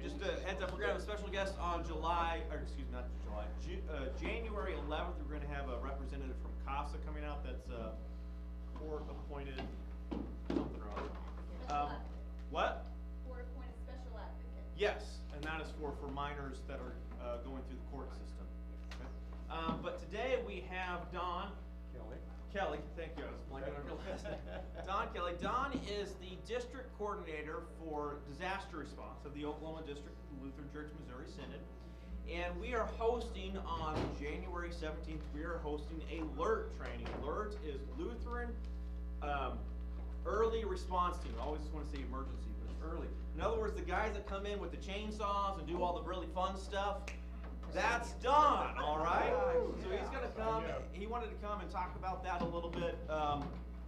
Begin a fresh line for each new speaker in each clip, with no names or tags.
Just a heads up, we're going to have a special guest on January 11th. We're going to have a representative from CASA coming out. That's court-appointed something or other. What?
Court-appointed special advocate.
Yes, and that is for minors that are going through the court system. Okay. But today we have Don Kelly, thank you. I was blanking on your last name. Don Kelly. Don is the district coordinator for disaster response of the Oklahoma District Lutheran Church Missouri Synod. And we are hosting on January 17th, we are hosting a LERT training. LERT is Lutheran Early Response Team. I always want to say emergency, but it's early. In other words, the guys that come in with the chainsaws and do all the really fun stuff, that's Don, all right? So he's going to come. He wanted to come and talk about that a little bit. I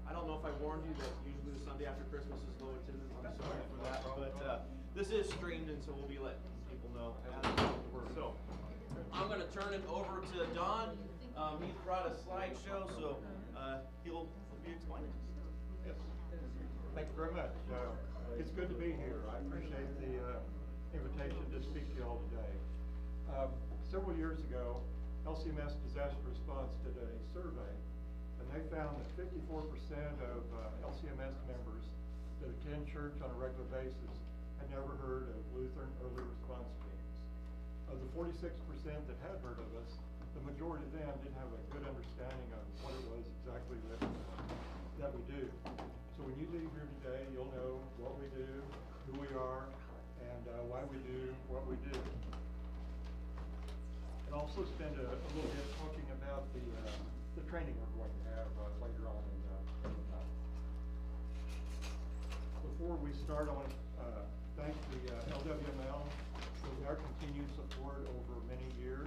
don't know if I warned you that usually the Sunday after Christmas is low attendance. I'm sorry for that. But this is streamed, and so we'll be letting people know. So I'm going to turn it over to Don. He's brought a slideshow, so he'll be explaining.
Yes. Thank you very much. It's good to be here. I appreciate the invitation to speak to you all today. Several years ago, LCMS Disaster Response did a survey, and they found that 54% of LCMS members that attend church on a regular basis had never heard of Lutheran Early Response Teams. Of the 46% that had heard of us, the majority of them didn't have a good understanding of what it was exactly that we do. So when you leave here today, you'll know what we do, who we are, and why we do what we do. I'll also spend a little bit talking about the training we're going to have later on in the night. Before we start, I want to thank the LWML for their continued support over many years.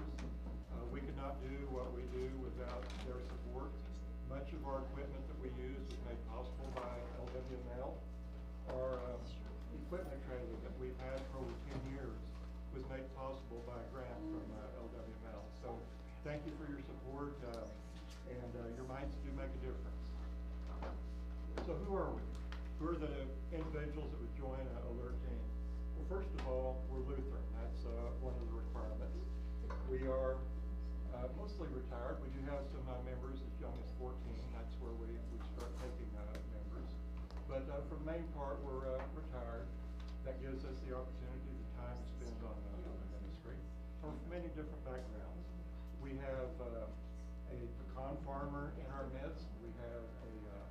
We could not do what we do without their support. Much of our equipment that we use is made possible by LWML. Our equipment trailer that we've had for over 10 years was made possible by a grant from LWML. So thank you for your support, and your minds do make a difference. So who are we? Who are the individuals that would join a LERT team? Well, first of all, we're Lutheran. That's one of the requirements. We are mostly retired. We do have some members as young as 14. That's where we start taking members. But for the main part, we're retired. That gives us the opportunity, the time to spend on the ministry. From many different backgrounds. We have a pecan farmer in our midst. We have a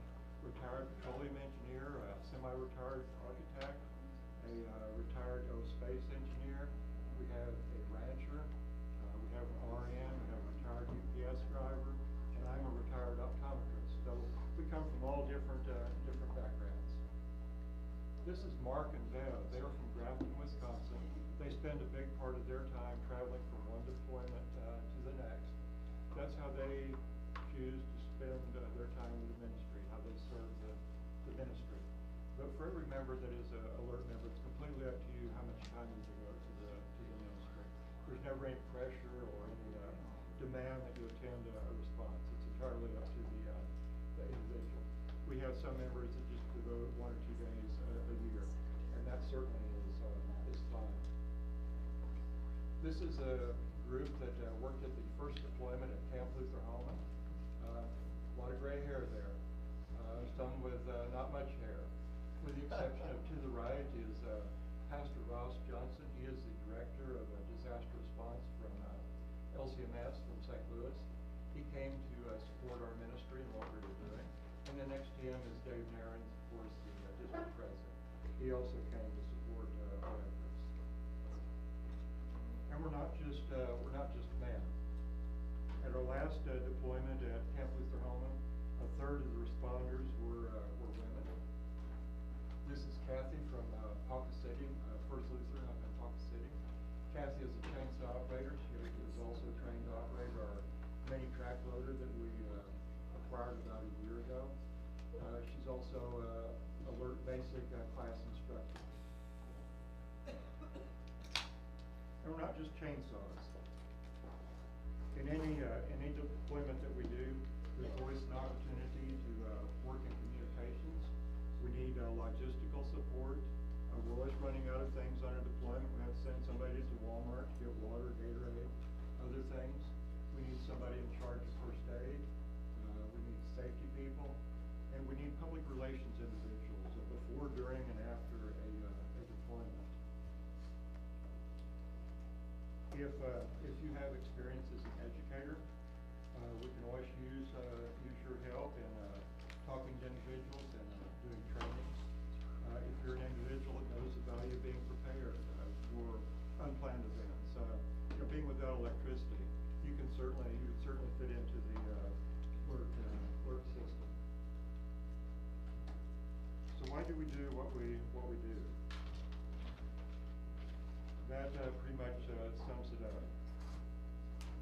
retired petroleum engineer, a semi-retired architect, a retired space engineer. We have a rancher. We have an RN. We have a retired UPS driver, and I'm a retired optometrist. So we come from all different backgrounds. This is Mark and Bev. They're from Grafton, Wisconsin. They spend a big part of their time traveling from one deployment to the next. That's how they choose to spend their time with the ministry, how they serve the ministry. But for every member that is a LERT member, it's completely up to you how much time you devote to the ministry. There's never any pressure or any demand that you attend a response. It's entirely up to the individual. We have some members that just devote 1 or 2 days a year, and that certainly is fine. This is a group that worked at the first deployment at Camp Lutheran. A lot of gray hair there, some with not much hair. With the exception of to the right is Pastor Ross Johnson. He is the director of disaster response from LCMS from St. Louis. He came to support our ministry and what we were doing. And then next to him is Dave Narins, of course, the district president. He also came to support our efforts. And we're not just men. At our last deployment at Camp Lutheran, a third of the responders were women. This is Kathy from Ponca City, First Lutheran up in Ponca City. Kathy is a chainsaw operator. She is also trained to operate our mini track loader that we acquired about a year ago. She's also a LERT basic class instructor. And we're not just chainsaws. In any deployment that we do, there's always an opportunity to work in communications. We need logistical support. We're always running out of relations individuals before, during, and after a deployment. If you have experience as an educator, we can always use your help in talking to individuals and doing trainings. If you're an individual that knows the value of being prepared for unplanned events, being without electricity, you would certainly fit into the LERT system. So why do we do what we do? That pretty much sums it up.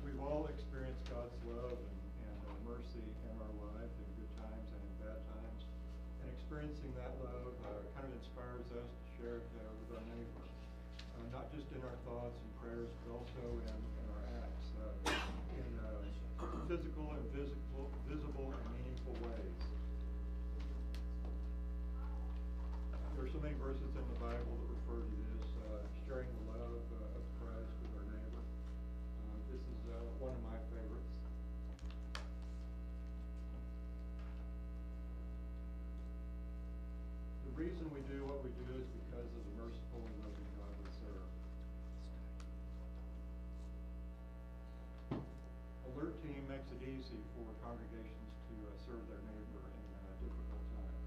We've all experienced God's love and mercy in our life in good times and in bad times. And experiencing that love kind of inspires us to share it with our neighbor. Not just in our thoughts and prayers, but also in our acts, in physical and visible and meaningful ways. There are so many verses in the Bible that refer to this, sharing the love of Christ with our neighbor. This is one of my favorites. The reason we do what we do is because of the merciful and loving God we serve. A LERT team makes it easy for congregations to serve their neighbor in difficult times.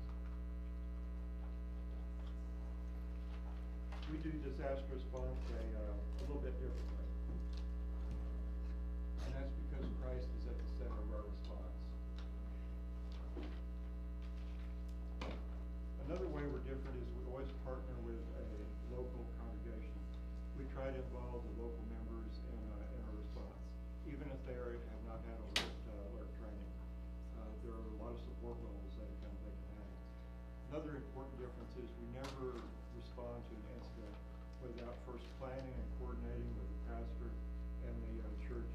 We do disaster response a little bit differently. And that's because Christ is at the center of our response. Another way we're different is we always partner with a local congregation. We try to involve the local members in our response, even if they have not had a LERT training. There are a lot of support roles they can have. Another important difference is we never respond to an incident without first planning and coordinating with the pastor and the church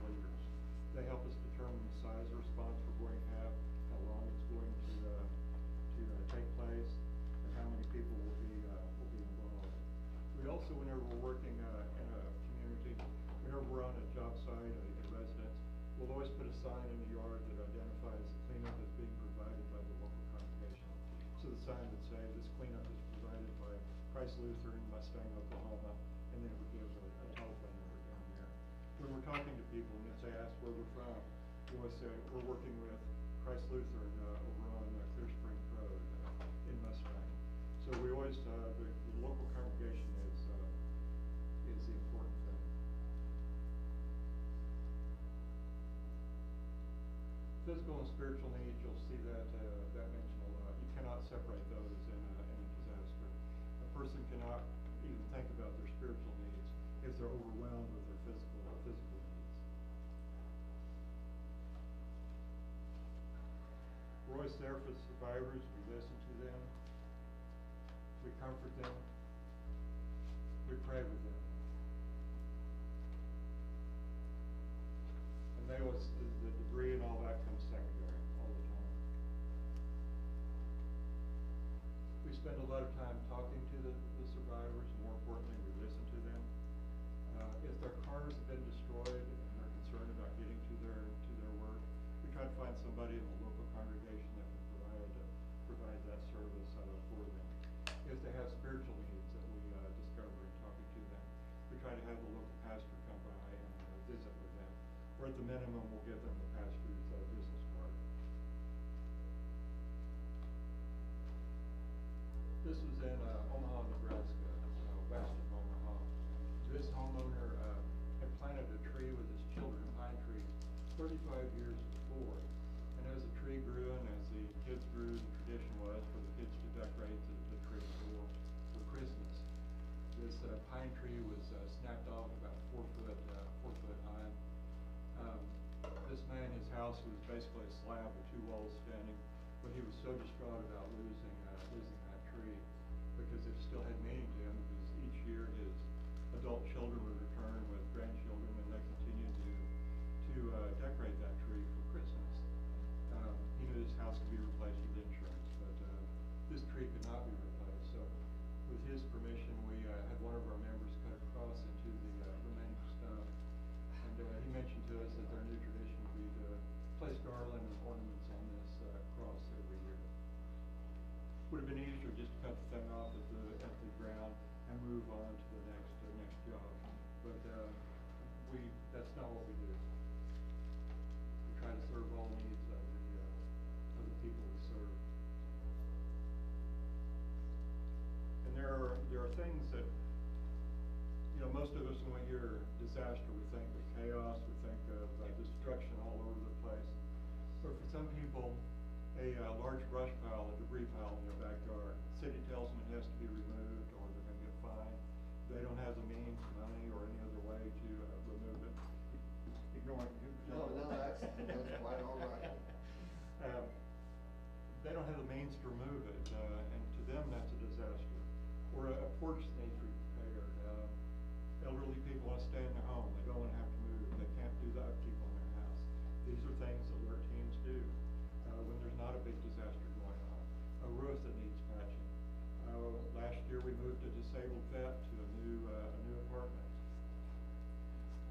leaders. They help us determine the size of response we're going to have, how long it's going to take place, and how many people will be involved. We also, whenever we're working in a community, whenever we're on a job site, a residence, we'll always put a sign in the yard that identifies the cleanup as being provided by the local congregation. So the sign would say, this cleanup is provided by Christ Lutheran, Mustang, Oklahoma, and then it would give a telephone number down there. When we're talking to people and if they ask where we're from, we always say, we're working with Christ Lutheran over on Clear Spring Road in Mustang. So we always, the local congregation is the important thing. Physical and spiritual needs, you'll see that mentioned a lot. You cannot separate those in a disaster. A person cannot even think about their spiritual needs if they're overwhelmed with their physical needs. We're always there for the survivors. We listen to them. We comfort them. We pray with them. And they always, the debris and all that comes secondary all the time. We spend a lot of time talking to the survivors. More importantly, we listen to them. If their cars have been destroyed and they're concerned about getting to their work, we try to find somebody in the local congregation that can provide that service for them. If they have spiritual needs that we discover in talking to them, we try to have the local pastor come by and visit with them. Or at the minimum, we'll give them the pastor's business card. This was in Omaha, Nebraska, west of Omaha. This homeowner had planted a tree with his children, a pine tree, 35 years before. And as the tree grew and as the kids grew, the tradition was for the kids to decorate the tree for Christmas. This pine tree was snapped off about 4 foot high. This man, his house was basically a slab with 2 walls standing, but he was so distraught about losing that tree because it still had meaning to him, because each year his adult children would return with grandchildren and they continued to decorate that tree for Christmas. He knew his house could be replaced with insurance, but this tree could not be replaced. So with his permission, we had one of our members cut a cross into the remaining stone. And he mentioned to us that their new tradition would be to place garland and ornaments on this cross every year. off at the ground and move on to the next job. But that's not what we do. We try to serve all needs of the people we serve. And there are things that, most of us, when we hear disaster, we think of chaos, we think of destruction all over the place. But for some people, a large brush pile, a debris pile in their backyard, city tells them it has to be removed or they're going to get fined. They don't have the means, money, or any other way to remove it. Ignoring you.
No, that's quite all right.
They don't have the means to remove it, and to them that's a disaster. Or a porch that needs repaired. Elderly people want to stay in their home. They don't want to have to move. They can't do the upkeep on their house. These are things that LERT teams do when there's not a big disaster going on. A roof that needs patching. Last year we moved a disabled vet to a new apartment.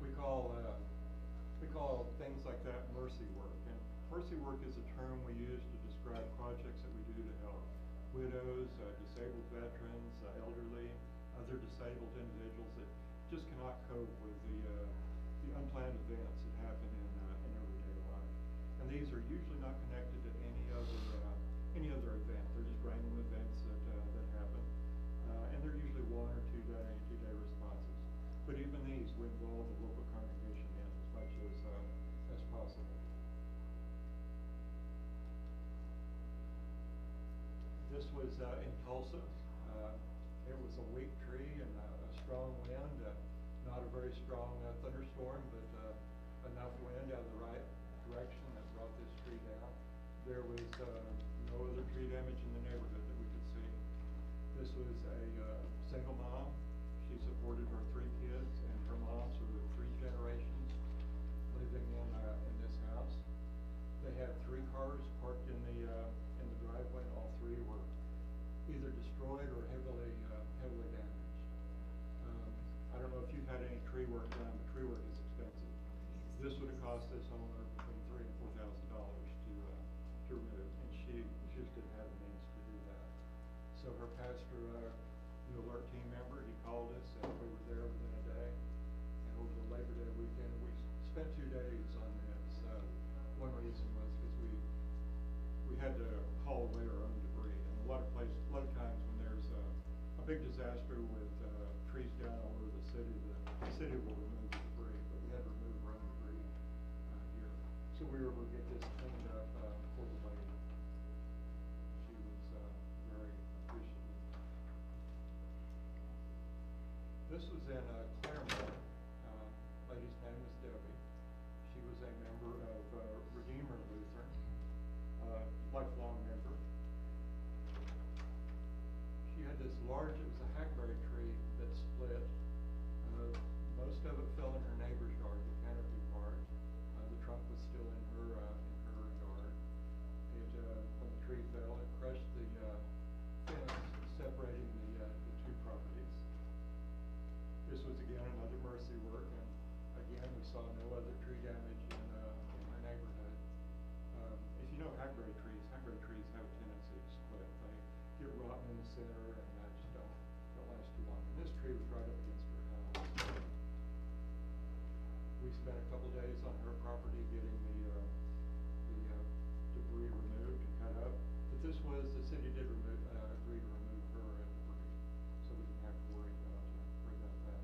We call things like that mercy work. And mercy work is a term we use to describe projects that we do to help widows, disabled veterans, elderly, other disabled individuals that just cannot cope with the unplanned events that happen in everyday life. And these are usually not connected to any other event. They're just random events that happen. And they're usually 1 or 2 day responses. But even these, we involve the local congregation in as much as possible. This was in Tulsa. It was a weak tree and a strong wind, not a very strong thunderstorm, but enough wind out of the right direction that brought this tree down. There was no other tree damage in the neighborhood that we could see. This was a single mom. She supported her 3 kids and her mom, so there were 3 generations living in this house. They had 3 cars parked in the driveway, and all 3 were either destroyed or heavily damaged. I don't know if you've had any tree work done, but tree work is expensive. This would have cost this homeowner between $3,000 and $4,000 to remove, and she just didn't have the means to do that. So her pastor, new LERT team member, he called us, and we were there within a day. And over the Labor Day weekend, we spent 2 days on this. One reason was because we had to haul away our own debris. And a lot of times when there's a big disaster with trees down all over the city will remove the debris, but we had to remove our own debris here. So we were able to get this cleaned up for the lady. She was very appreciative. This was in Claremont. Lady's name was Debbie. She was a member of Redeemer Lutheran, lifelong member. She had this large, it was a hackberry tree that split. Most of it fell in her neighbor's yard, the canopy part. The trunk was still in her yard. When the tree fell, it crushed the fence separating the 2 properties. This was again another mercy work, and again we saw no other tree damage in my neighborhood. If you know hackberry trees have a tendency to split. They get rotten in the center and just don't last too long. And this tree was right up against her house. We spent a couple days on her property getting the debris removed and cut up. But the city did agree to remove her debris, so we didn't have to worry about that.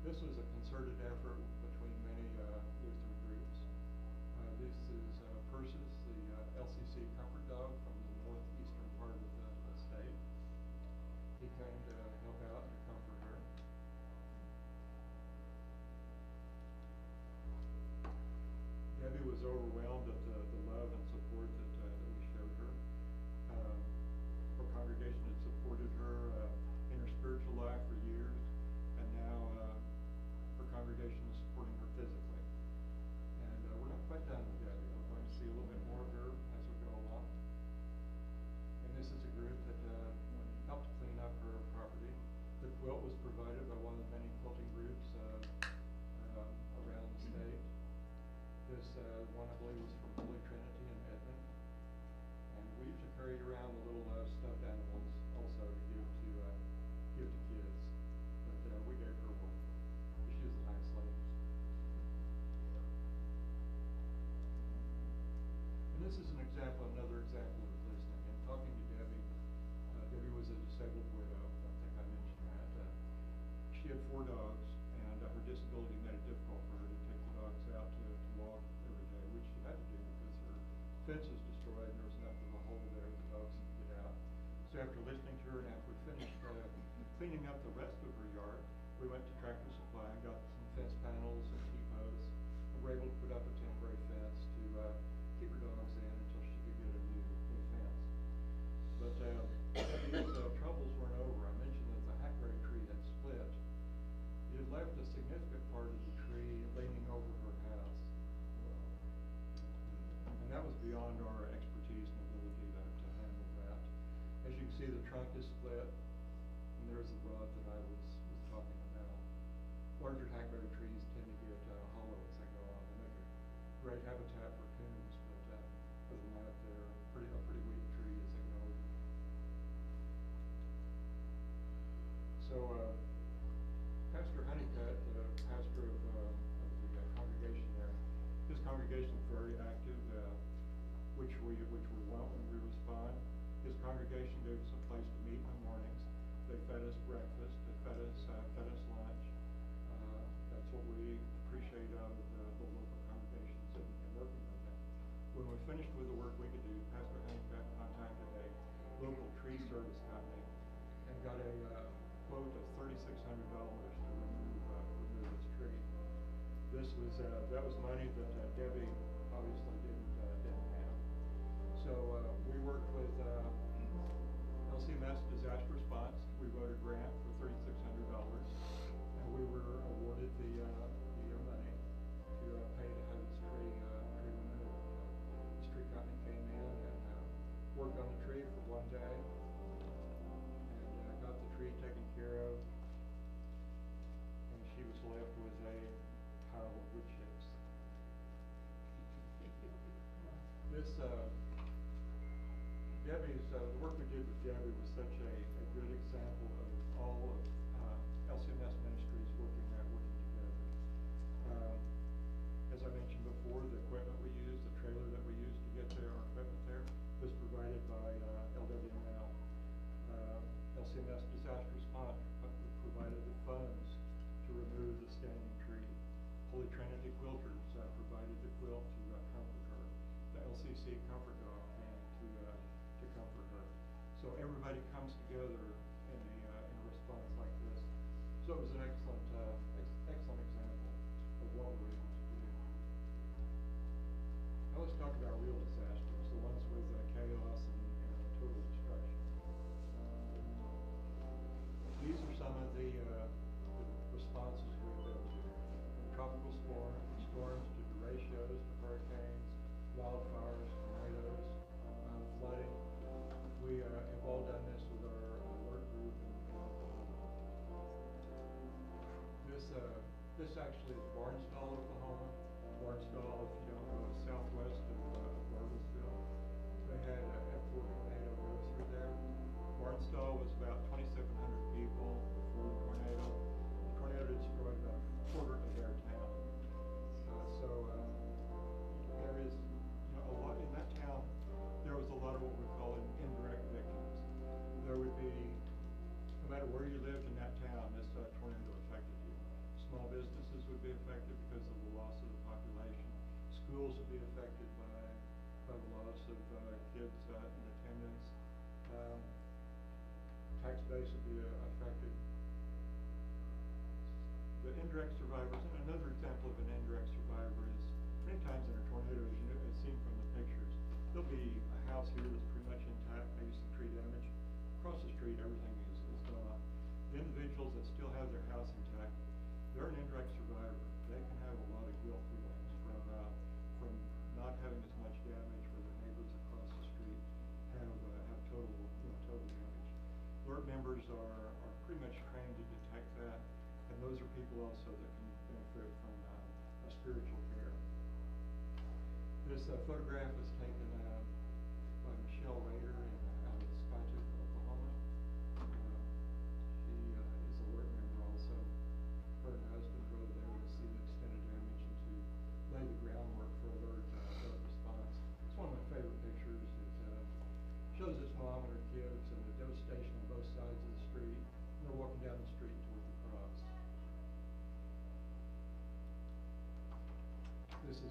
This was a concerted effort between many Lutheran groups. This is Persis, the LCC comfort dog from the northeastern part of the state. He came to help out and to comfort her. Debbie was overwhelmed at the love and support that we showed her. Her congregation had supported her in her spiritual life for years, and now her congregation is this is another example of listening and talking to Debbie. Debbie was a disabled widow. I think I mentioned that. She had 4 dogs, and her disability made it difficult for her to take the dogs out to walk every day, which she had to do because her fence was destroyed and there was enough of a hole there the dogs could get out. So after listening to her and after we finished cleaning up the rest of her yard, we went to Tractor Supply and got some fence panels and T-posts, and were able to put up a temporary fence to keep her dogs in until she could get a new fence. But these troubles weren't over. I mentioned that the hackberry tree had split. It had left a significant part of the tree leaning over her house. And that was beyond our expertise and ability to handle that. As you can see, the trunk is split, and there's the rod that I was talking about. Larger hackberry trees tend to get hollow as they go on. They make a great habitat for coons, but other than that, they're a pretty weak tree as they go over. So Pastor Honeycutt, the pastor of the congregation there, his congregation is very active, which we want when we respond. His congregation gave us a place to meet in the mornings. They fed us breakfast, they fed us lunch. That's what we appreciate out of the local congregations and working with them. When we finished with the work we could do, Pastor Honeycutt contacted a local tree service company and got a quote of $3,600 to remove its tree. That was money that Debbie obviously didn't have. So we worked with LCMS Disaster Response. We wrote a grant for $3,600, and we were awarded the money to pay to have this tree removed. This tree company came in and worked on the tree for 1 day, and got the tree taken care of, and she was left with a pile of wood chips. The work we did with Debbie was such a good example of all of LCMS ministries working together. As I mentioned before, the equipment we used, the trailer that we used to get our equipment there, was provided by LWML. LCMS Disaster Response provided the funds to remove the standing tree. Holy Trinity Quilters provided the quilt to comfort her. The LCC Comfort Dog came to comfort her. So everybody comes together in a response like this. So it was an excellent example of what we're able to do. Now let's talk about real disasters, the ones with chaos and total destruction. These are some of the responses we've been to. Tropical storms to derechos, to hurricanes, wildfires, tornadoes, flooding. We have all done this with our LERT group in Oklahoma. This actually is Barnsdall, Oklahoma. Barnsdall, if you don't know, is southwest of Bartlesville. They had a F4 tornado go through there. Barnsdall was about 2,700 people before the tornado. The tornado destroyed about a quarter of their town. There is, a lot in that town. There was a lot of what we call indirect victims. There would be, no matter where you lived in that town, this tornado affected you. Small businesses would be affected because of the loss of the population. Schools would be affected by the loss of kids in attendance. Tax base would be affected. The indirect survivors, and another example of an indirect survivor is many times in a tornado, as seen from the pictures, there'll be a house here that's pretty much intact, maybe some tree damage. Across the street, everything is gone. The individuals that still have their house intact, they're an indirect survivor. They can have a lot of guilt feelings from not having as much damage, where their neighbors across the street have total damage. LERT members are pretty much trained to detect that, and those are people also that can benefit from a spiritual care. This photograph was taken by Michelle Rader out of Skiatook, Oklahoma. She is a LERT member also. Her and her husband drove there to see the extent of damage and to lay the groundwork for LERT response. It's one of my favorite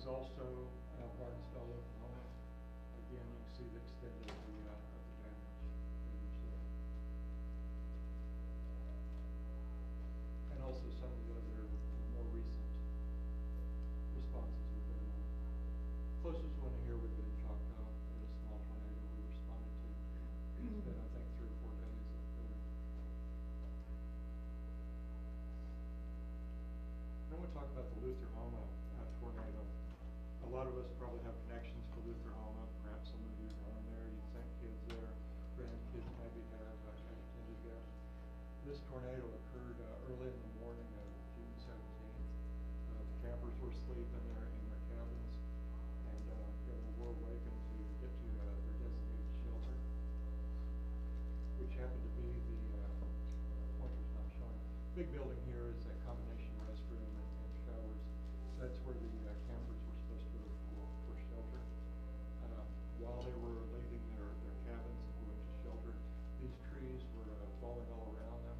is also Barnesville, Oklahoma. Again, you can see the extent of the damage there. And also some of the other more recent responses we've been on. Closest one here would have been Choctaw, a small tornado we responded to. It's been, I think, 3 or 4 days up there. Then we'll talk about the Lutheran tornado. A lot of us probably have connections to Lutheran. Perhaps some of you have gone there. You sent kids there. Grandkids maybe have attended there. This tornado occurred early in the morning of June 17th. The campers were asleep in their cabins, and they were awakened to get to their designated shelter, which happened to be the pointer's not showing. Big building here is a combination restroom and showers. That's where the campers were supposed to go for shelter. While they were leaving their cabins and going to shelter, these trees were falling all around them,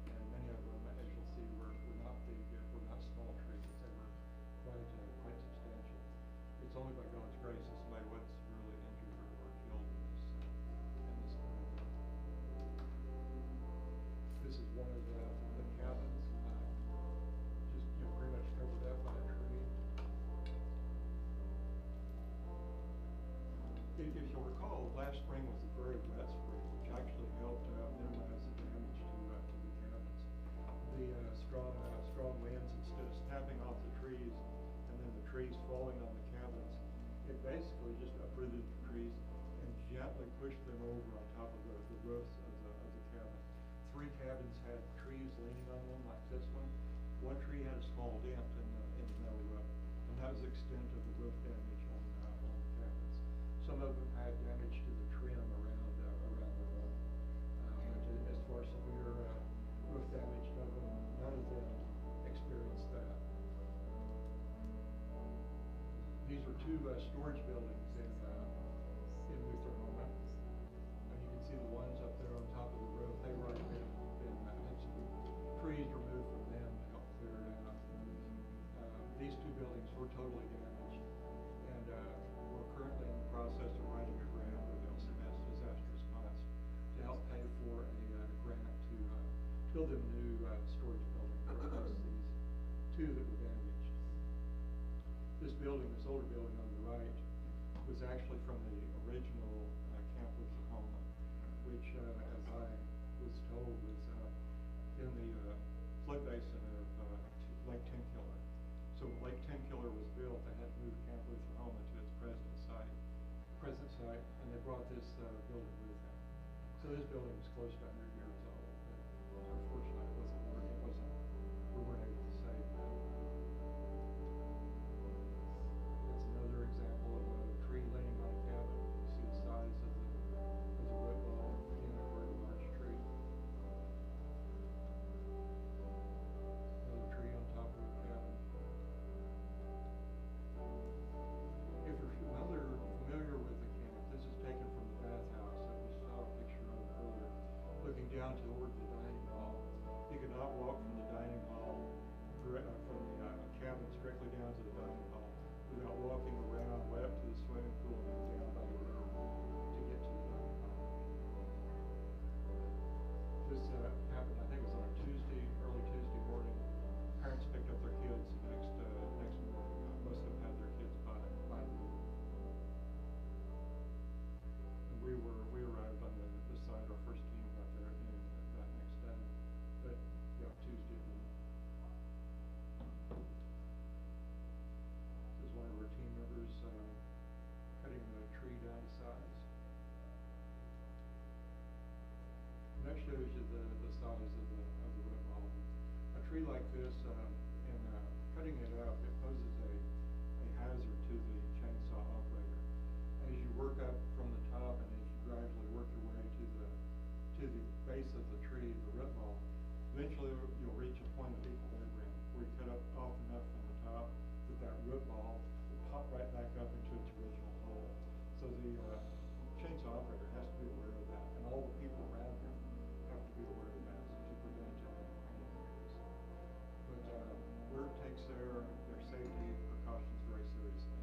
and many of them, as you'll see, were not big, were not small trees. They were quite substantial. It's only by God's grace that somebody wasn't severely injured or killed in this tornado. This is one of the cabins, just pretty much covered up by a tree. If you'll recall, last spring was a very wet spring, which actually helped minimize the damage to the cabins. The strong winds, instead of snapping off the trees and then the trees falling on the cabins, it basically just uprooted the trees and gently pushed them over on top of the roofs of the cabin. 3 cabins had trees leaning on them like this one. One tree had a small dent in the metal roof, and that was the extent of the roof damage on the cabins. Some of them had damage to the trim around the roof. But as far as severe roof damage, none of them experienced that. These are 2 storage buildings in Lutheran. You can see the ones up there on top of the roof. They were already been had some trees removed from them to help clear it out. These 2 buildings were totally damaged, and we're currently in the process of writing a grant with LCMS Disaster Response to help pay for a grant to build them a new storage building to replace these 2 that were damaged. This building, this older building on the right, was actually from the original Camp Oklahoma, which, as I was told, was in the flood basin of Lake Tenkiller. So when Lake Tenkiller was built, they had to move Camp Oklahoma to its present site, and they brought this building with them. So this building is close to 100 years old. But unfortunately, it wasn't working. We weren't able to save that. That's another example of a tree leaning on a cabin. You see the size of the root ball. Again, a very large tree. Another tree on top of the cabin. If you're familiar with the camp, this is taken from the bathhouse that we saw a picture of earlier, looking down toward the dining hall. You could not walk from the dining hall, from the cabins directly down to the dining hall without walking around way up to the swimming pool and then down by the river to get to the dining hall. This happened, I think it was on a Tuesday, early Tuesday morning. Parents picked up their kids the next morning. Most of them had their kids by noon. And we arrived on the site. Our first team got there at noon that next day. But yeah, Tuesday at noon. This is one of our team members cutting the tree down to size. And that shows you the size of the root ball. A tree like this, and cutting it up, it poses a hazard to the chainsaw operator. As you work up from the top and as you gradually work your way to the base of the tree, the root ball, eventually you'll reach a point of equilibrium where you cut up off enough from the top that root ball will pop right back up into its original hole. So the chainsaw operator has to be aware of that, and all the people around him have to be aware of that to prevent any injuries. But LERT takes their safety precautions very seriously.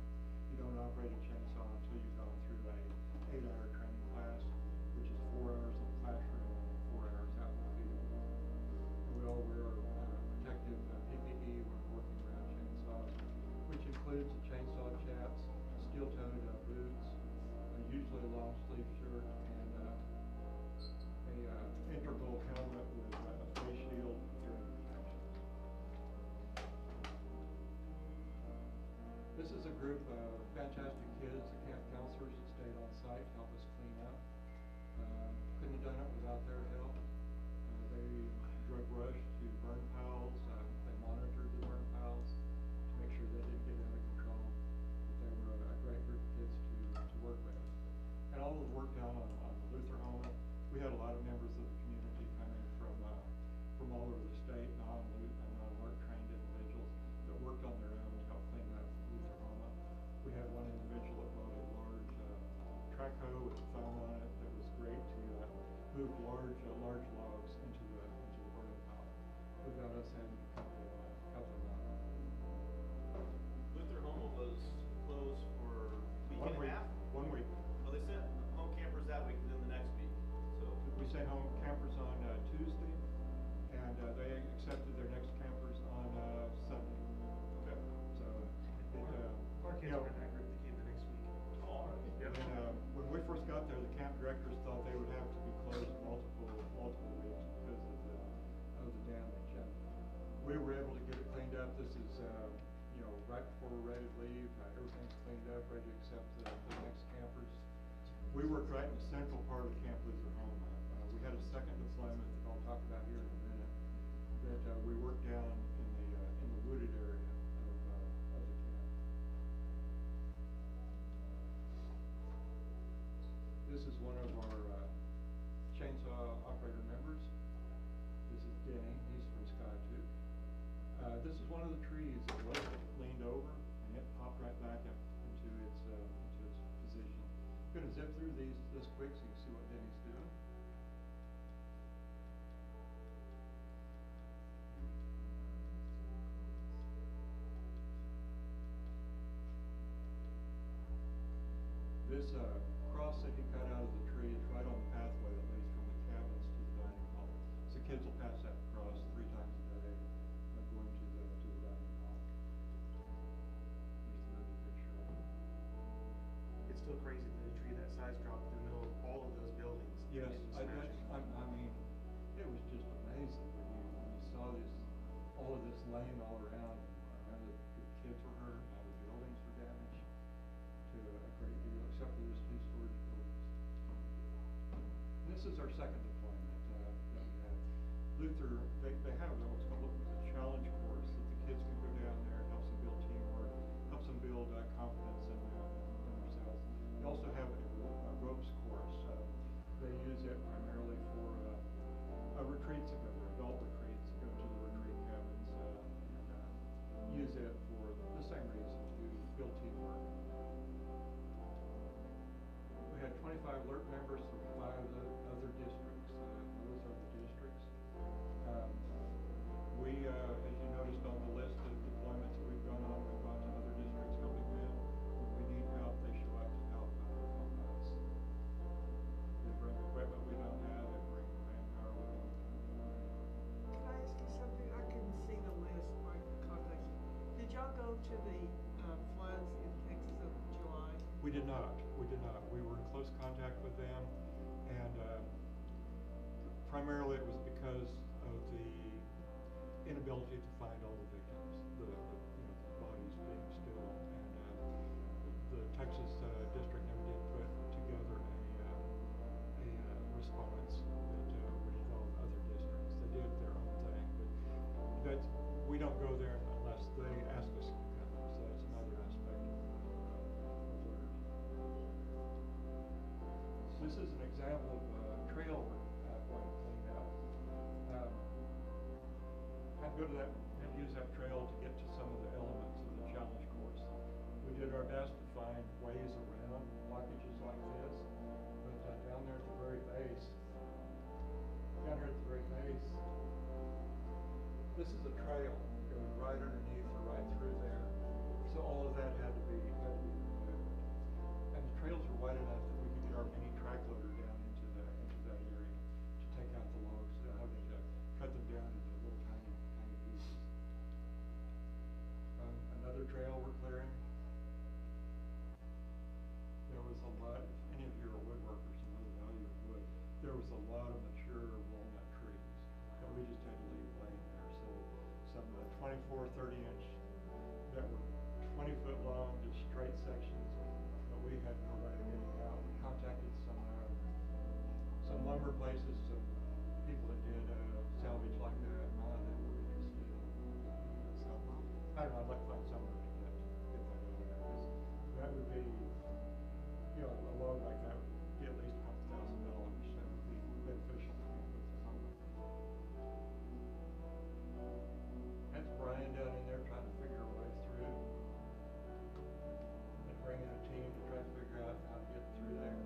group of fantastic kids, the camp counselors that stayed on site to help us clean up. Couldn't have done it without their help. They drug rushed to burn piles. They monitored the burn piles to make sure they didn't get out of control. But they were a great group of kids to work with. And all of the work done on the Lutheran home. We had a lot of members of the community coming from all over the state, non-LERT trained individuals that worked on their own to help clean up Lutheran home. We had one individual that brought a large track hoe with a thumb on it that was great to move large logs into the burning pile without us having to cut them out.
Lutheran Home was closed for a week and a half?
1 week.
Well, they sent home campers that week and then the next week, so.
We sent home campers on Tuesday, and they accepted their next campers on Sunday.
Okay.
So,
Our kids were in that group that came the next week.
All right.
Yeah.
and, when we first got there, the camp directors thought they would have to be closed multiple weeks because of the damage. And we were able to get it cleaned up. This is, right before we're ready to leave. Everything's cleaned up, ready to accept the next campers. We worked right in the central part of Camp Lutheran Home. We had a second deployment that I'll talk about here in a minute. That we worked down in the wooded area of the camp. This is one of our chainsaw operator members. This is Denny. He's from Skytook. This is one of the trees that was leaned over, and it popped right back up into its position. I'm going to zip through this quick so you can see what Denny's doing. This cross that he cut out of the tree is right on the pathway that leads from the cabins to the dining hall. So kids will pass that cross 3 times a day going to the dining hall. Here's another picture of it.
It's still crazy that a tree that size dropped in the middle of all of those buildings.
Yes,
and smashed.
I mean, it was just amazing when you saw all of this laying all around. The kids were hurt, all the buildings were damaged to a great deal, except for those 2 storage buildings. And this is our second deployment that we had. Luther, they have what's called a challenge course that the kids can go down there. It helps them build teamwork, helps them build confidence in themselves. They also have a ropes course. They use it primarily for retreats that go there, adult retreats that go to the retreat cabins, and use it for the same reason, to build teamwork. We had 25 LERT members from 5 other districts. Those are the districts. We, as you noticed on the list of deployments that we've gone on, we've gone to other districts helping them. When we need help, they show up to help us. They bring equipment we don't have, they bring manpower we don't have.
Can I ask you something? I couldn't see the list, my contacts. Did y'all go to the floods in Texas in July?
We did not. We were in close contact with them, and primarily it was because of the inability to find all the victims, the bodies being still, and the Texas district never did put together a response that would involve other districts. They did their own thing, but we don't go there unless they ask us to come. So that's another aspect of LERT. This is an example of a trail we're going to clean up. I'd go to that and use that trail to get to some of the elements of the challenge course. We did our best to find ways around blockages like this, but down there at the very base, this is a trail going right underneath or right through there. So all of that had to be removed. And the trails were wide enough that we could get our mini track loader down into that area to take out the logs without having to cut them down into little tiny pieces. Another trail we're clearing. There was a lot, if any of you are woodworkers and know the value of wood, there was a lot of mature walnut trees that we just had to leave laying there. So some 24, 30 inch that were 20 foot long, just freight sections, but we had no way of getting out. We contacted some lumber places, some people that did salvage like that, and none of them were interested. So, I don't know, I'd like to find somewhere to get that out of there, 'cause that would be, you know, a load like that would be at least $2,000. That would be beneficial to me with the lumber. That's Brian down in there trying to figure a way through. And bringing a team to try to figure out how to get through there.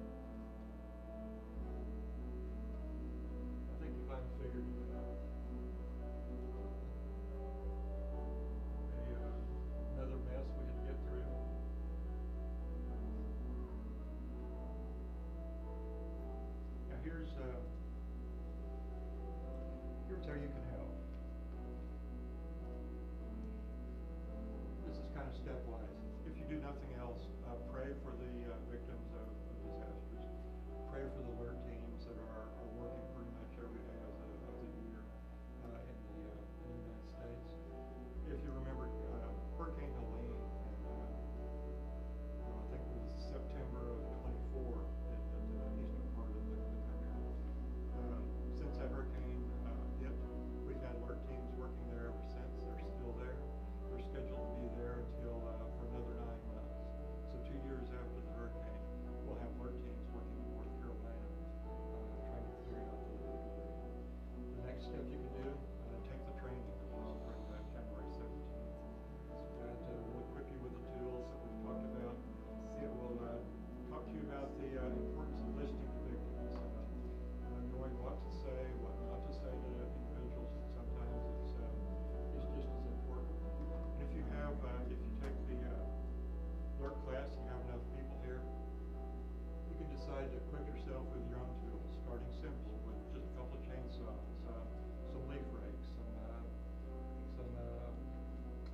I think you finally figured it out. Another mess we had to get through. Now here's how you can help. This is kind of stepwise. If you do nothing else, pray for the victims of disasters. Pray for the LERT teams that are working pretty much every day of the year in the United States. If you remember Hurricane Helene, and I think it was September of '24 at the eastern part of the country. Since that hurricane hit, we've had LERT teams working there ever since. They're still there. They're scheduled to be there until for another 9 months. So 2 years after the hurricane, we'll have LERT teams working in North Carolina, trying to figure out the debris. The next step you can do, take the training that was offered January 17th. We'll equip you with the tools that we've talked about. It will talk to you about the importance of listening to victims, knowing what to say, what not to say to individuals. Sometimes it's just as important. And if you take the LERT class, you have enough people here, you can decide to equip yourself with your own tools, starting simple with just a couple of chainsaws, some leaf rakes, some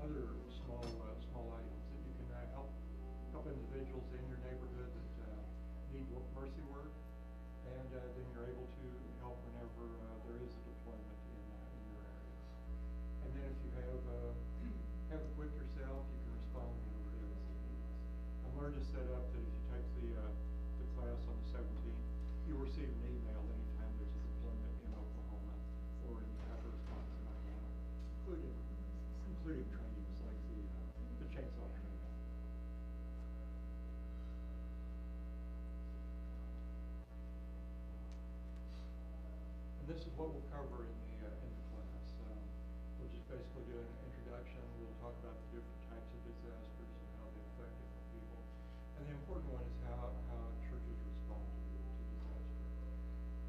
other small items that you can help individuals in your neighborhood that need mercy work, and then you're able to help whenever there is a deployment in your area. And then if you have equipped yourself, you can respond whenever there is a need. LERT is set up that if you take the class on the 17th, you'll receive an email anytime there's a deployment in Oklahoma or in rapid response in Oklahoma, including trainings like the chainsaw training. And this is what we'll cover in the class. We'll just basically do an introduction. We'll talk about the different types of disasters and how they affect different people. And the important one is how churches respond to disaster.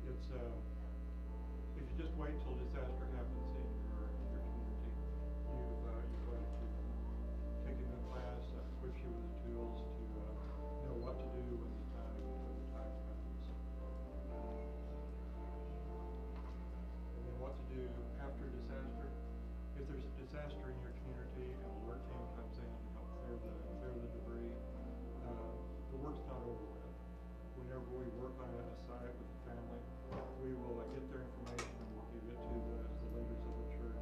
It's if you just wait till disaster happens in your community, you've waited too long. Taking the class equips you with the tools to know what to do when the time comes. And then what to do after a disaster. If there's a disaster in your community and a LERT team comes in to help clear the debris, the work's not over with. Whenever we work on a site with a family, we will get their information and we'll give it to the leaders of the church,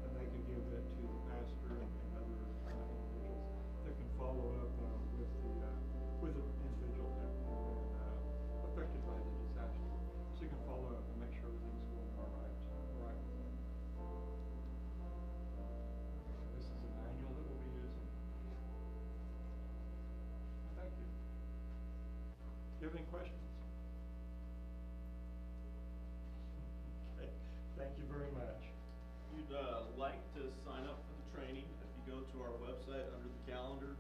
and they can give it to the pastor and other individuals that can follow up with the individuals that have been affected by the disaster. So you can follow up and make sure everything's going all right with them. This is a manual that we'll be using. Thank you. Do you have any questions? Okay. Thank you very much.
If you'd like to sign up for the training, if you go to our website under the calendar,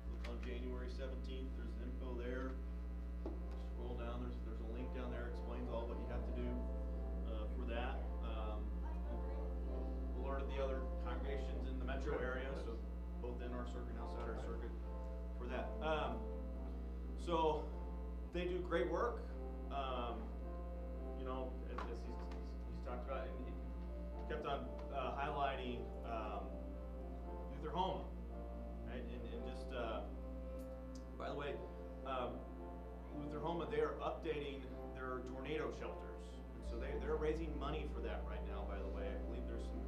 look on January 17th, there's info there. Scroll down, there's a link down there, explains all what you have to do for that. We'll learn at the other congregations in the metro area, so both in our circuit and outside our circuit for that. So they do great work. You know, as he's talked about, and he kept on highlighting Lutheran, right? And just by the way, Lutheran, they are updating their tornado shelters, and so they're raising money for that right now. By the way, I believe there's some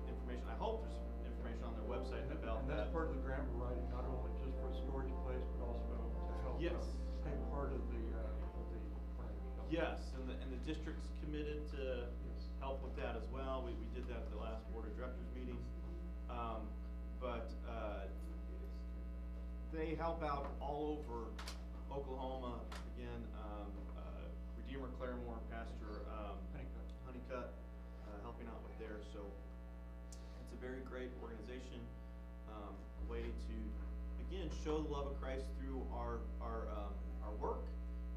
information. I hope there's some information on their website about that.
And that's part of the grant we're writing, not only just for a storage place,
Yes.
Pay part of the tornado shelter.
Yes, and the district's committed to
Yes.
help with that as well. We did that at the last board of directors meeting. But they help out all over Oklahoma. Again, Redeemer Claremore, Pastor Honeycutt, helping out with there. So it's a very great organization, way to again show the love of Christ through our work,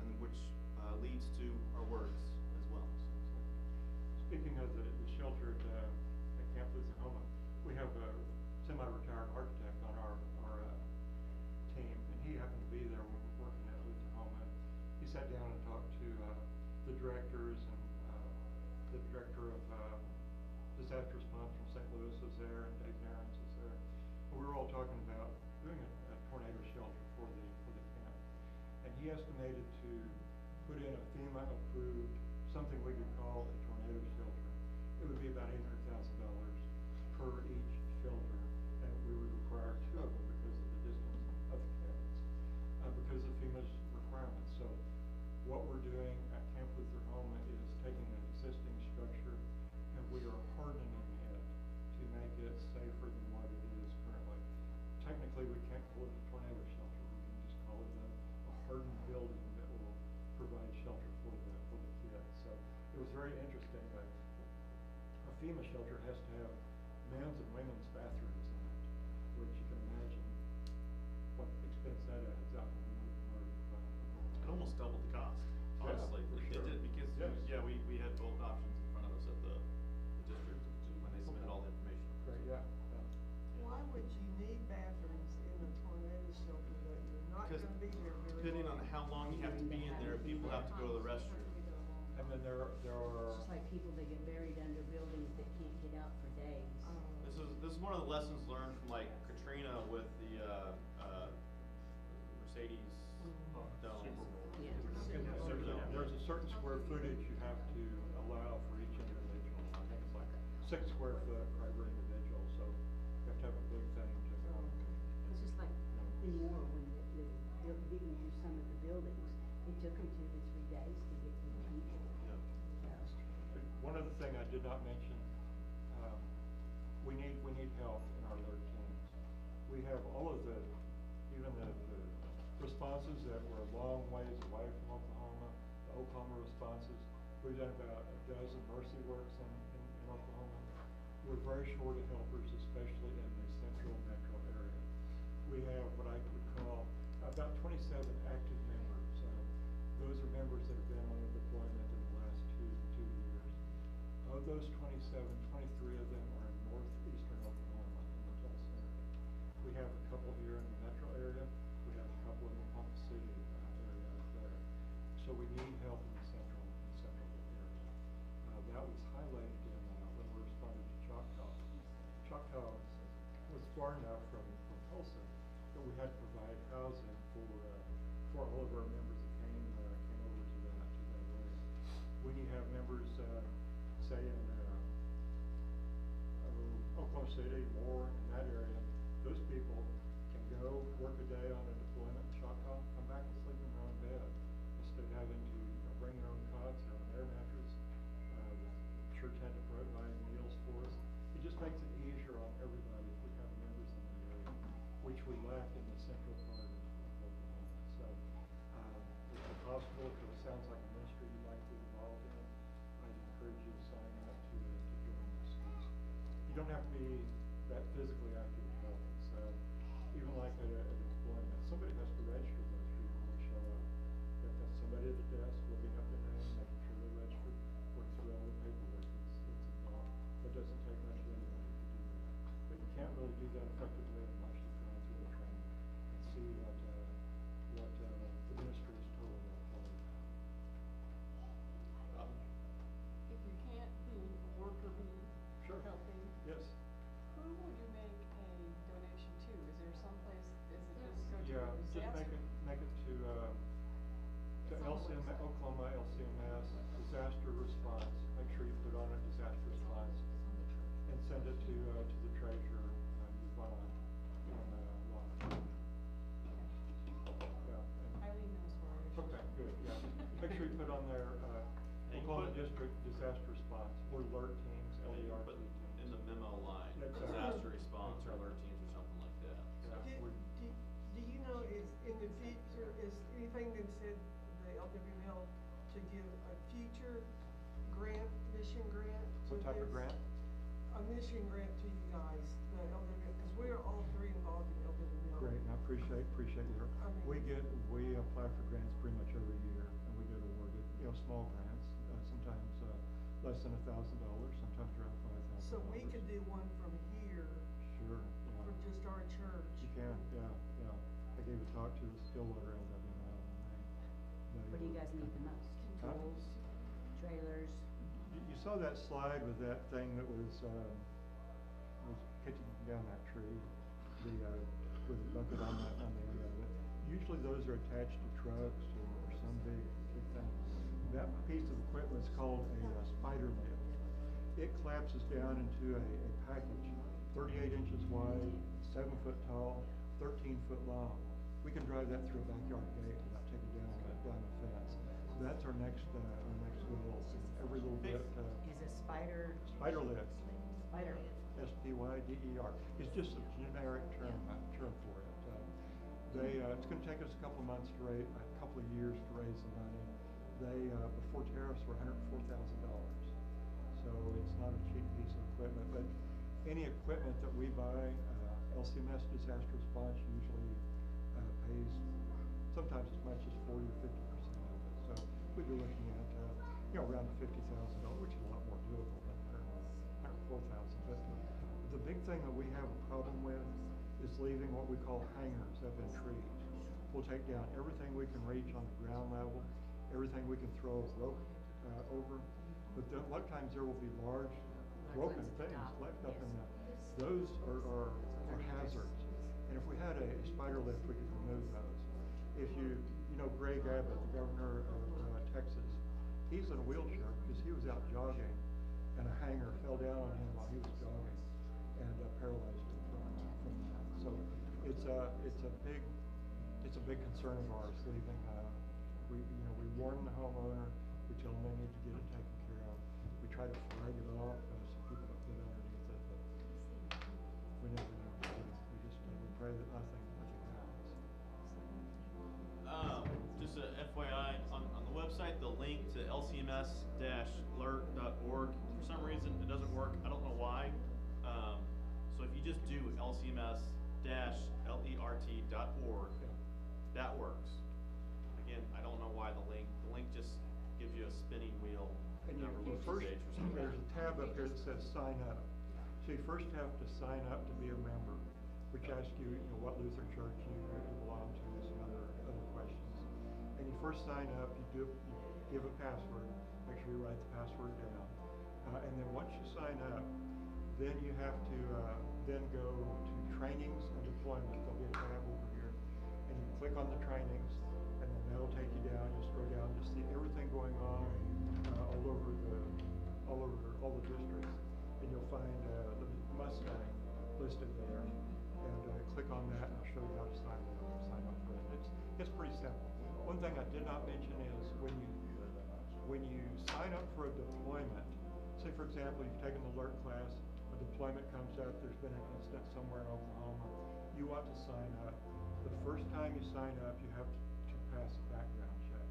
and which leads to our words as well.
Speaking of the shelter at Camp Lutheran, we have a semi-retired architect on our team, and he happened to be there when we were working at Lutheran. He sat down and talked to the directors, and the director of disaster response from St. Louis was there, and Dave Narrens was there. And we were all talking about doing a tornado shelter for the camp, and he estimated to put in a FEMA-approved, something we could call a tornado shelter. It would be about $800,000 per each shelter, and we would require 2 of them because of the distance of the cabins, because of FEMA's requirements. So what we're doing at Camp Lutheran is taking an existing structure, and we are hardening it to make it safer than what it is currently. Technically, we can't call it a tornado shelter. We can just call it a hardened building that will provide shelter for the kids. So it was very interesting. A FEMA shelter has to have men's and women's bathrooms in it, which you can imagine what expense that adds up.
It almost doubled the cost, honestly.
For
It
sure.
did, because,
Yes.
we had both options in front of us at the district when they submitted all the information.
Great, yeah.
Why would you need bathrooms in a tornado shelter that you're not
Because
gonna be there very long?
depending on how long you have to be in there, people have to go to the restroom.
And then there
It's
are,
just like people that get buried under buildings that can't get out for days.
This is one of the lessons learned from like Katrina with the Mercedes dome.
Yeah.
there's a certain square footage you have to allow for each individual. I think it's like 6 square foot per every individual, so you have to have a big thing to.
It's just like anymore when they're digging through some of the buildings, it took them 2 to 3 days to get to the people.
One other thing I did not mention, we need help in our LERT teams. We have all of even the responses that were a long ways away from Oklahoma, the Oklahoma responses. We've done about a dozen mercy works in Oklahoma. We're very short of helpers, especially in the central metro area. We have what I would call about 27 active members. Those are members that have been on a deployment in the last two years. Of those 27, 23 of them are in northeastern Oklahoma in the Tulsa area. We have a couple here in the metro area. We have a couple in the Ponca City area up there. So we need help in the central area. That was highlighted in when we responded to Choctaw. Choctaw was far enough from Tulsa that we had to provide housing for all of our members that came over to that area. When you have members, say in Oklahoma City, Moore, in that area, those people can go work a day on a deployment in Choctaw, come back and sleep in their own bed instead of having to bring their own cots, have an air mattress. The church had to provide meals for us. It just makes it easier on everybody if we have members in the area, which we lack in the central part of Oklahoma. So, if it's possible, if it sounds like a ministry you'd like to be involved in, I'd encourage you to sign up to join us. You don't have to be that physically active to help us. Even like at a deployment, somebody has to register those people when they show up. You have to have somebody at the desk looking up their name, making sure they're registered, work through all the paperwork that's involved. It doesn't take much of anybody to do that. But you can't really do that effectively unless you've gone through the training and see what the ministry is totally about.
If you can't be a worker bee
Sure.
helping,
Yes.
who would you make a donation to? Is there some place, is it just go to
Yeah,
the
just make
disaster?
calling the district disaster response, or LERT teams, LERT
But
teams.
in the memo line,
Exactly.
disaster response or
Exactly.
alert teams or something like that. So.
Do you know, is, in the future, is anything been said, the LWML, to give a future grant, mission grant to
What type of
this?
grant?
A mission grant to you guys, the LWML, because we're all three involved in LWML.
Great, and I appreciate your,
I mean-
we apply for grants pretty much every year, and we get awarded, small grants, sometimes, less than $1,000, sometimes around $5,000.
So we could do one from here,
Sure, yeah.
for just our church.
You can, yeah. I gave a talk to the Stillwater LWML, and they.
What do you guys need the most?
Huh?
Tools, trailers?
You saw that slide with that thing that was pitching down that tree, with a bucket on the end of it. Usually those are attached to trucks or some big thing. That piece of equipment is called a spider lift. It collapses down into a package, 38 inches wide, 7 foot tall, 13 foot long. We can drive that through a backyard gate without taking down a fence. That's our next goal. Every little bit.
Is a spider?
Spider lift.
Spider.
SPYDER. It's just a generic term for it. It's going to take us a couple of months to raise, a couple of years to raise the money. They, before tariffs, were $104,000. So it's not a cheap piece of equipment, but any equipment that we buy, LCMS disaster response usually pays sometimes as much as 40 or 50% of it. So we'd be looking at, around $50,000, which is a lot more doable than $104,000. But the big thing that we have a problem with is leaving what we call hangars up in trees. We'll take down everything we can reach on the ground level, everything we can throw a rope over. But a lot of times there will be large broken things left up in that. Those are hazards. And if we had a spider lift, we could remove those. If you know Greg Abbott, the governor of Texas, he's in a wheelchair because he was out jogging and a hanger fell down on him while he was jogging and paralyzed him from that. So it's a big concern of ours leaving. We warn the homeowner. We tell them they need to get it taken care of. We try to flag it off so people don't get underneath it, but we never know. We pray that nothing happens.
Just a FYI, on the website, the link to lcms-lert.org, for some reason it doesn't work. I don't know why. So if you just do lcms-lert.org, that works. Again, I don't know why the link just gives you a spinning wheel.
And
Never
you
looked
first,
at age or something.
there's a tab up here that says sign up. So you first have to sign up to be a member, which asks you, what Lutheran church you belong to, and some other questions. And you first sign up, you give a password, make sure you write the password down. And then once you sign up, then you have to then go to trainings and deployment. There'll be a tab over here. And you click on the trainings, and then that'll take you down. You'll scroll down to see everything going on all over all the districts, and you'll find the Mustang listed there. And click on that, and I'll show you how to sign up for it. It's pretty simple. One thing I did not mention is when you sign up for a deployment. Say, for example, you've taken the LERT class, a deployment comes up, there's been an incident somewhere in Oklahoma, you want to sign up. The first time you sign up, you have to pass a background check.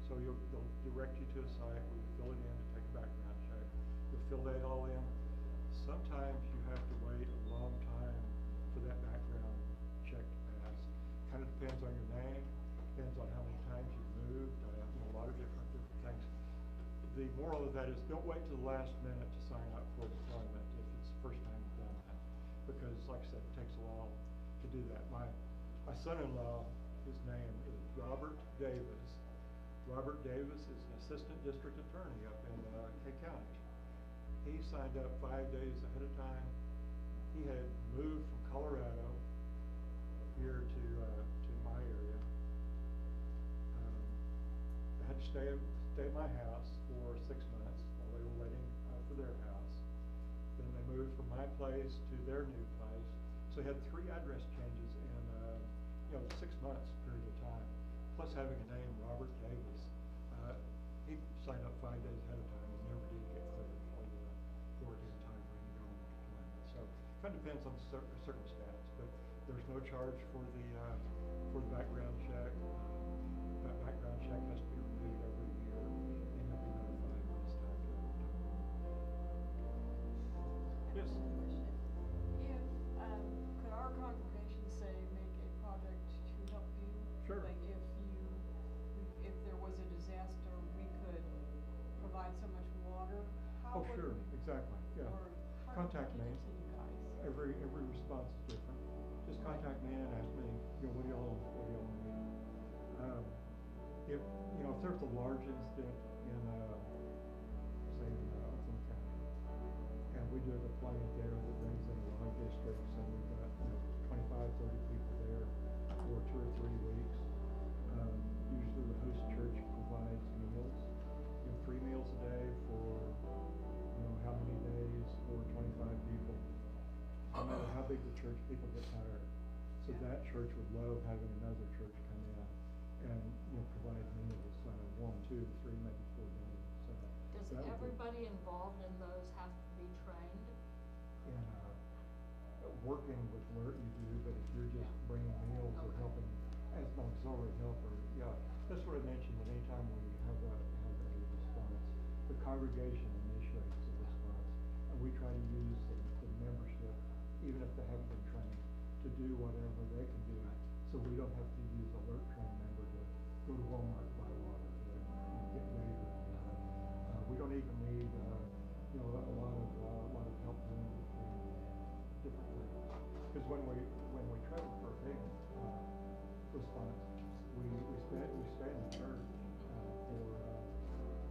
So they'll direct you to a site where you fill it in to take a background check. You'll fill that all in. Sometimes you have to wait a long time for that background check to pass. Kind of depends on your name, depends on how many times you've moved, a lot of different things. The moral of that is don't wait till the last minute to sign up for deployment if it's the first time you've done that. Because like I said, it takes a while to do that. My son-in-law, his name is Robert Davis. Robert Davis is an assistant district attorney up in K County. He signed up 5 days ahead of time. He had moved from Colorado here to my area. I had to stay at my house for 6 months while they were waiting for their house. Then they moved from my place to their new place. So he had 3 address changes in 6 months period of time. Plus having a name, Robert Davis. He signed up 5 days ahead of circumstance, but there's no charge for the background check. That background check has to be reviewed every year, and you'll be notified when it's time to overtime. Yes?
If, could our congregation say, make a project to help you?
Sure.
Like if there was a disaster, we could provide so much water, how
Oh,
would
sure,
we?
exactly, yeah.
Or how would we
Contact
give
me.
it to you guys?
Every response is different. Just contact me and ask me, what do y'all need? If there's a large incident in, say, in Oakland County, and we do a deployment there that brings in a lot of districts, and we've got, 25, 30 people there for 2 or 3 weeks. Usually the host church provides meals, 3 meals a day for, how many days for 25 people. No matter how big the church, people get tired. So that church would love having another church come in and, provide meals, 1, 2, 3, maybe 4 days. So
Does
that would be-
everybody involved in those have to be trained?
In, working with LERT you do, but if you're just bringing meals or
Okay.
helping as an auxiliary helper, yeah. That's what I mentioned, that anytime we have a response, the congregation initiates the response. And we try to use the membership, even if they haven't been trained, to do whatever they can do. So we don't have to use a LERT trained member to go to Walmart, buy water, to get labor. We don't even need, a lot of help doing different things. Because when we travel for a big response, we stay in the church for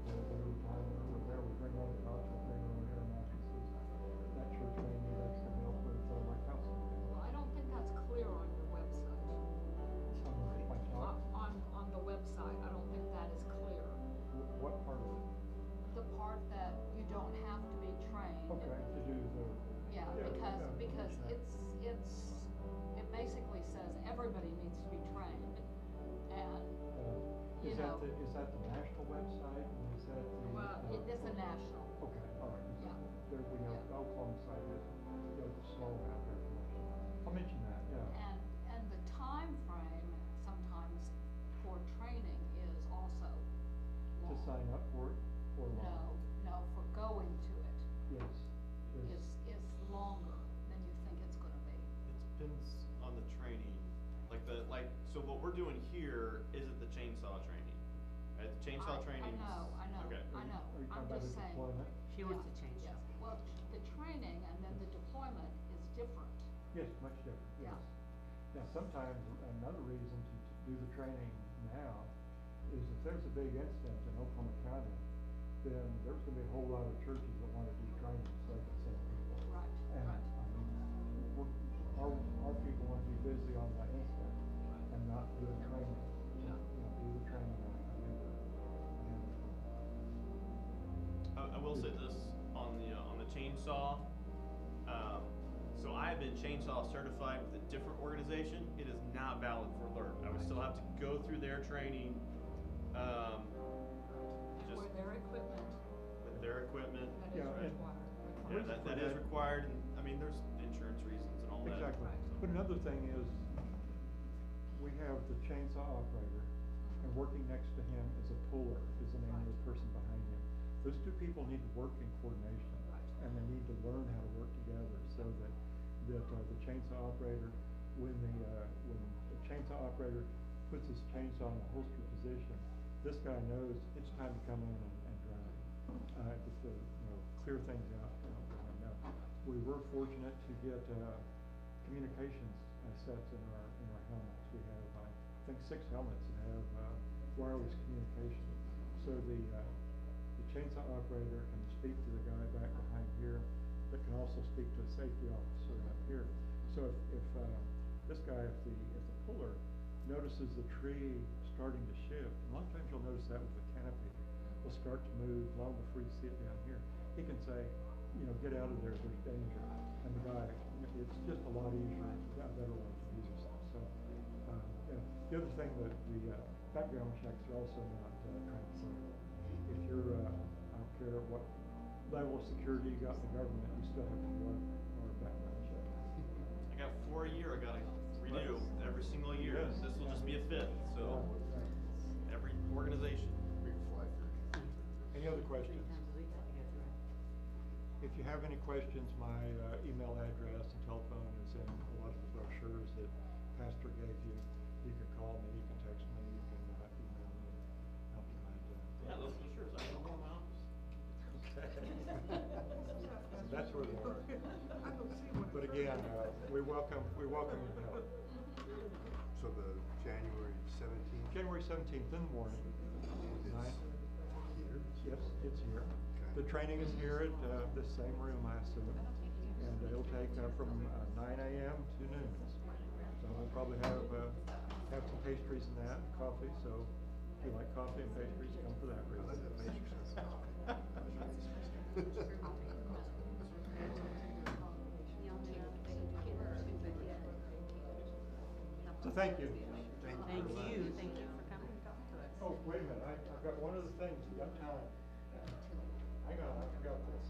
whatever time we're there. We bring our own couch, we bring our own air mattresses. That church may need extra help with like housing.
Well, I don't think that's clear on your website.
My talk.
On the website, I don't think that is clear.
What part of it?
The part that you don't have to be trained.
Okay, to do the.
Yeah, because it basically says everybody needs to be trained, and,
Is that the national website, or is that the?
well, it is a national.
Okay, all right.
Yeah.
There we have,
Yeah.
Oklahoma site is, slow out there. I'll mention that, yeah.
And the time frame sometimes for training is also
To
long.
sign up for it, or long?
No, for going to it
Yes.
is longer than you think it's gonna be.
It depends on the training, so what we're doing here isn't the chainsaw training, right? The chainsaw training.
I know,
Okay.
I know,
Are you
I'm
talking about
just
the
saying.
deployment?
She wants to
Yeah,
change
yes.
that.
Well, the training and then the deployment is different.
Yes, much different,
Yeah.
yes. Now, sometimes another reason to do the training now is if there's a big incident in Oklahoma County, then there's gonna be a whole lot of churches that wanna do training so they can send people.
Right,
And,
right.
our people wanna be busy on that incident and not do the training.
Yeah.
Do the training on
I will say this on the chainsaw. So I have been chainsaw certified with a different organization. It is not valid for LERT. I would still have to go through their training. Just
With their equipment,
with their equipment.
that is
Yeah, and-
required.
Yeah, that is required, and I mean, there's insurance reasons and all that.
Exactly.
Right.
But another thing is, we have the chainsaw operator, and working next to him is a puller, is the name of the person behind him. Those two people need to work in coordination,
Right.
and they need to learn how to work together, so that the chainsaw operator, when the chainsaw operator puts his chainsaw in a holster position, this guy knows it's time to come in and drive, just to, clear things out. Now, we were fortunate to get, communications sets in our helmets. We have, I think, 6 helmets that have, wireless communication. So the chainsaw operator can speak to the guy back behind here, but can also speak to a safety officer up here. So if this guy, if the puller notices the tree starting to shift, and a lot of times you'll notice that with the canopy, will start to move long before you see it down here. He can say, get out of there, there's danger. And the guy, it's just a lot easier, a better way to use this. So, the other thing that the background checks are also not transferable. If you're, I don't care what level of security you got in the government, you still have to run our background check.
for a year, I gotta renew every single year.
Yes.
This will just be a fifth, so every organization.
Any other questions? If you have any questions, my email address and telephone is in a lot of the brochures that Pastor gave you. You can call me, you can text me, you can email me. I'll be glad to.
Yeah, those brochures, I know more about.
So that's where they are.
I don't see one.
But again, we welcome your help.
So the January 17th?
January 17th in the morning.
It's
Nine.
here?
Yes, it's here.
Okay.
The training is here at the same room, I assume, and it'll take from 9 a.m. to noon. So we'll probably have some pastries and that, coffee. So if you like coffee and pastries, come for that
I
reason.
love that pastry.
So thank you.
Thank you for coming and talking to us.
Oh, wait a minute, I've got one other thing, you got time. Hang on, I forgot this.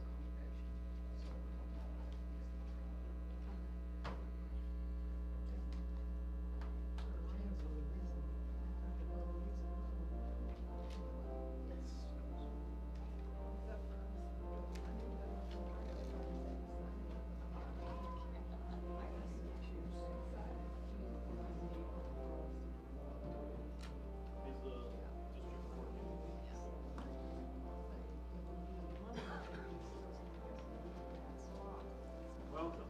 Welcome.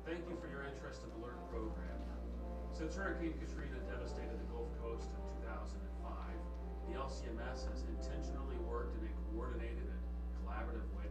Thank you for your interest in the LERT program. Since Hurricane Katrina devastated the Gulf Coast in 2005, the LCMS has intentionally worked in a coordinated and collaborative way.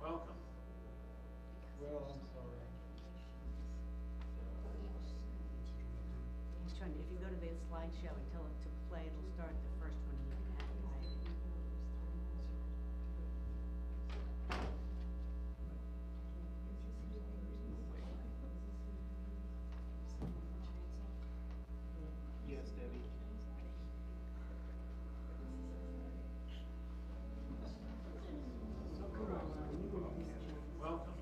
Welcome.
Well, I'm sorry.
He's trying to, if you go to the slideshow and tell it to play, it'll start the first one and you can activate it.
Yes, Debbie.
Welcome.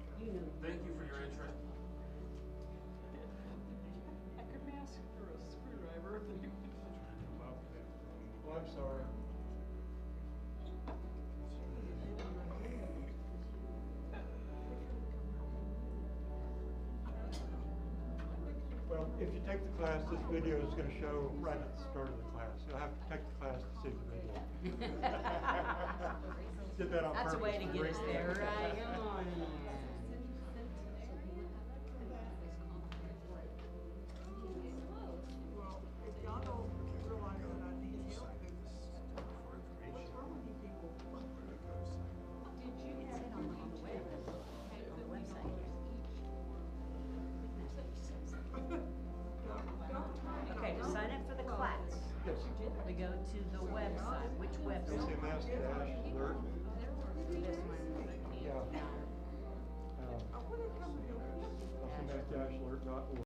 Thank you for your interest.
I could ask for a screwdriver.
Well, I'm sorry. Well, if you take the class, this video is going to show right at the start of the class. You'll have to take the class to see the video. Did that on purpose.
That's a way to get us
Rick.
there, right? Come on.
Well, if y'all don't realize that I need help, then what's wrong with you people?
Did you get it on the web? On the website? Okay, to sign up for the class,
Yes.
we go to the website. Which website?
LCMS-LERT.
This one.
Yeah.
I wanna come help you.
LCMS-LERT.org.